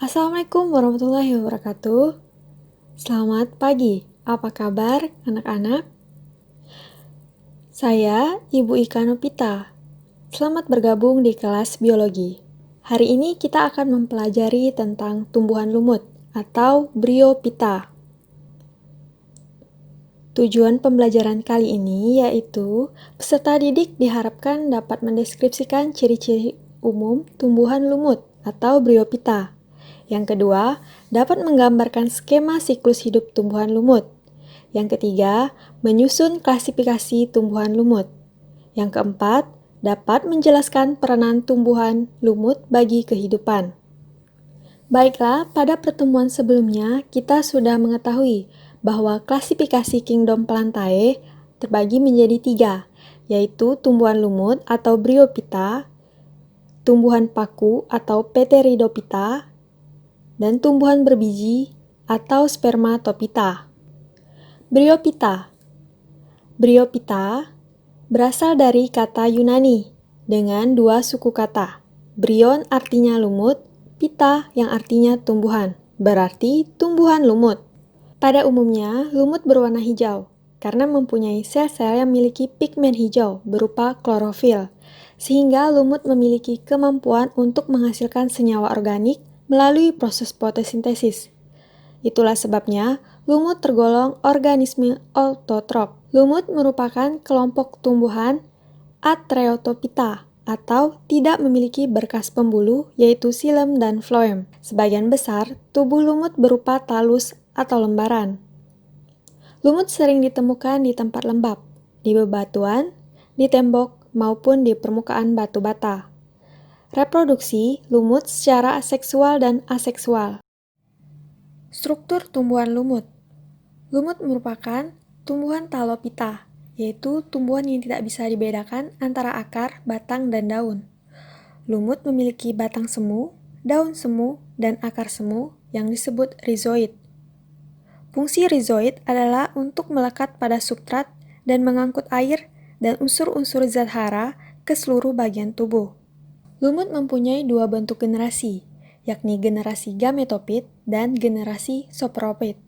Assalamualaikum warahmatullahi wabarakatuh. Selamat pagi, apa kabar anak-anak? Saya Ibu Ika Nopita. Selamat bergabung di kelas biologi. Hari ini kita akan mempelajari tentang tumbuhan lumut atau Bryophyta. Tujuan pembelajaran kali ini yaitu peserta didik diharapkan dapat mendeskripsikan ciri-ciri umum tumbuhan lumut atau Bryophyta. Yang kedua, dapat menggambarkan skema siklus hidup tumbuhan lumut. Yang ketiga, menyusun klasifikasi tumbuhan lumut. Yang keempat, dapat menjelaskan peranan tumbuhan lumut bagi kehidupan. Baiklah, pada pertemuan sebelumnya kita sudah mengetahui bahwa klasifikasi Kingdom Plantae terbagi menjadi 3, yaitu tumbuhan lumut atau Bryophyta, tumbuhan paku atau Pteridophyta, dan tumbuhan berbiji atau Spermatophyta. Bryophyta. Bryophyta berasal dari kata Yunani dengan 2 suku kata. Bryon artinya lumut, pita yang artinya tumbuhan, berarti tumbuhan lumut. Pada umumnya, lumut berwarna hijau karena mempunyai sel-sel yang memiliki pigmen hijau berupa klorofil, sehingga lumut memiliki kemampuan untuk menghasilkan senyawa organik melalui proses fotosintesis. Itulah sebabnya lumut tergolong organisme autotrof. Lumut merupakan kelompok tumbuhan Atreotophyta atau tidak memiliki berkas pembuluh yaitu xilem dan floem. Sebagian besar tubuh lumut berupa talus atau lembaran. Lumut sering ditemukan di tempat lembab, di bebatuan, di tembok, maupun di permukaan batu bata. Reproduksi lumut secara seksual dan aseksual. Struktur tumbuhan lumut. Lumut merupakan tumbuhan talophyta, yaitu tumbuhan yang tidak bisa dibedakan antara akar, batang, dan daun. Lumut memiliki batang semu, daun semu, dan akar semu yang disebut rizoid. Fungsi rizoid adalah untuk melekat pada substrat dan mengangkut air dan unsur-unsur zat hara ke seluruh bagian tubuh. Lumut mempunyai 2 bentuk generasi, yakni generasi gametofit dan generasi sporopit.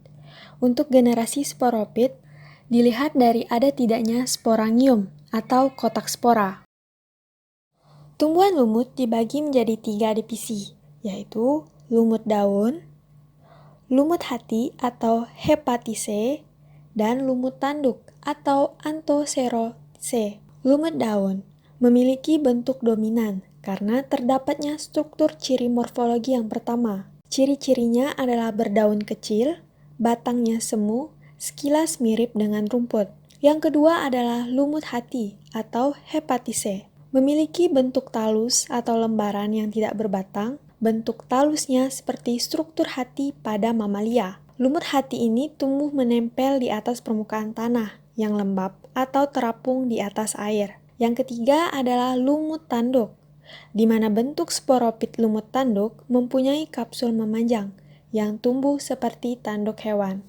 Untuk generasi sporopit, dilihat dari ada tidaknya sporangium atau kotak spora. Tumbuhan lumut dibagi menjadi 3 divisi, yaitu lumut daun, lumut hati atau hepatise, dan lumut tanduk atau anthocerose. Lumut daun memiliki bentuk dominan karena terdapatnya struktur ciri morfologi yang pertama. Ciri-cirinya adalah berdaun kecil, batangnya semu, sekilas mirip dengan rumput. Yang kedua adalah lumut hati atau hepatise. Memiliki bentuk talus atau lembaran yang tidak berbatang, bentuk talusnya seperti struktur hati pada mamalia. Lumut hati ini tumbuh menempel di atas permukaan tanah yang lembab atau terapung di atas air. Yang ketiga adalah lumut tanduk, di mana bentuk sporopit lumut tanduk mempunyai kapsul memanjang yang tumbuh seperti tanduk hewan.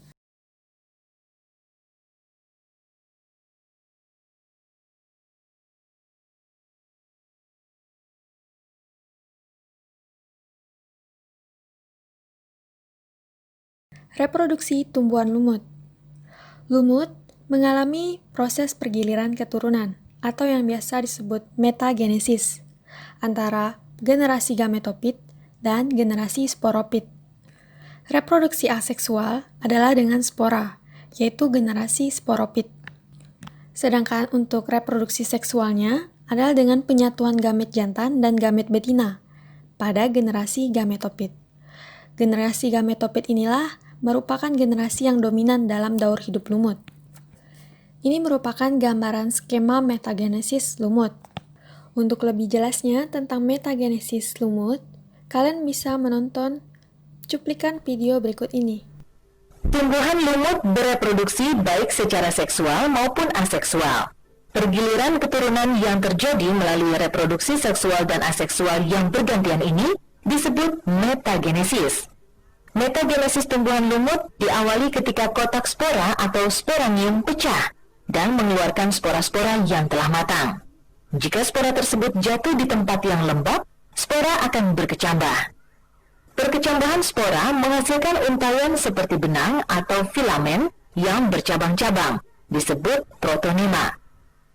Reproduksi tumbuhan lumut. Lumut mengalami proses pergiliran keturunan atau yang biasa disebut metagenesis antara generasi gametofit dan generasi sporopit. Reproduksi aseksual adalah dengan spora, yaitu generasi sporopit. Sedangkan untuk reproduksi seksualnya adalah dengan penyatuan gamet jantan dan gamet betina pada generasi gametofit. Generasi gametofit inilah merupakan generasi yang dominan dalam daur hidup lumut. Ini merupakan gambaran skema metagenesis lumut. Untuk lebih jelasnya tentang metagenesis lumut, kalian bisa menonton cuplikan video berikut ini. Tumbuhan lumut bereproduksi baik secara seksual maupun aseksual. Pergiliran keturunan yang terjadi melalui reproduksi seksual dan aseksual yang bergantian ini disebut metagenesis. Metagenesis tumbuhan lumut diawali ketika kotak spora atau sporangium pecah dan mengeluarkan spora-spora yang telah matang. Jika spora tersebut jatuh di tempat yang lembab, spora akan berkecambah. Kecambahan spora menghasilkan untayan seperti benang atau filamen yang bercabang-cabang, disebut protonema.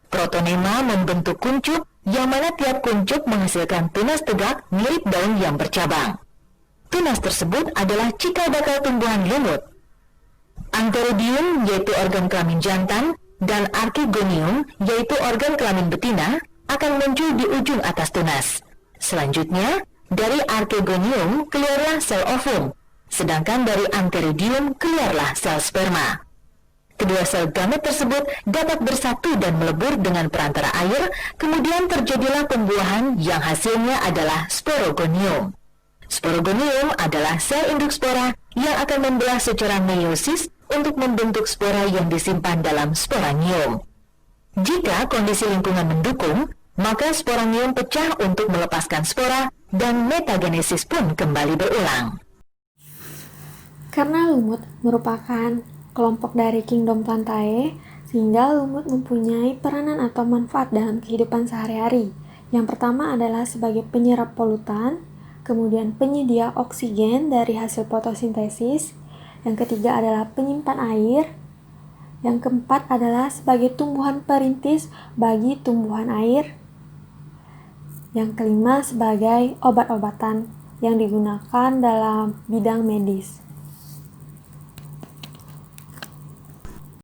Protonema membentuk kuncup, yang mana tiap kuncup menghasilkan tunas tegak mirip daun yang bercabang. Tunas tersebut adalah cikal bakal tumbuhan lumut. Antheridium yaitu organ kelamin jantan, dan Archegonium yaitu organ kelamin betina akan muncul di ujung atas tunas. Selanjutnya, dari Archegonium keluarlah sel ovum, sedangkan dari Antheridium keluarlah sel sperma. Kedua sel gamet tersebut dapat bersatu dan melebur dengan perantara air, kemudian terjadilah pembuahan yang hasilnya adalah sporogonium. Sporogonium adalah sel induk spora yang akan membelah secara meiosis untuk membentuk spora yang disimpan dalam sporangium. Jika kondisi lingkungan mendukung, maka sporangium pecah untuk melepaskan spora dan metagenesis pun kembali berulang. Karena lumut merupakan kelompok dari kingdom Plantae, sehingga lumut mempunyai peranan atau manfaat dalam kehidupan sehari-hari. Yang pertama adalah sebagai penyerap polutan, kemudian penyedia oksigen dari hasil fotosintesis, yang ketiga adalah penyimpan air, yang keempat adalah sebagai tumbuhan perintis bagi tumbuhan air, yang kelima sebagai obat-obatan yang digunakan dalam bidang medis.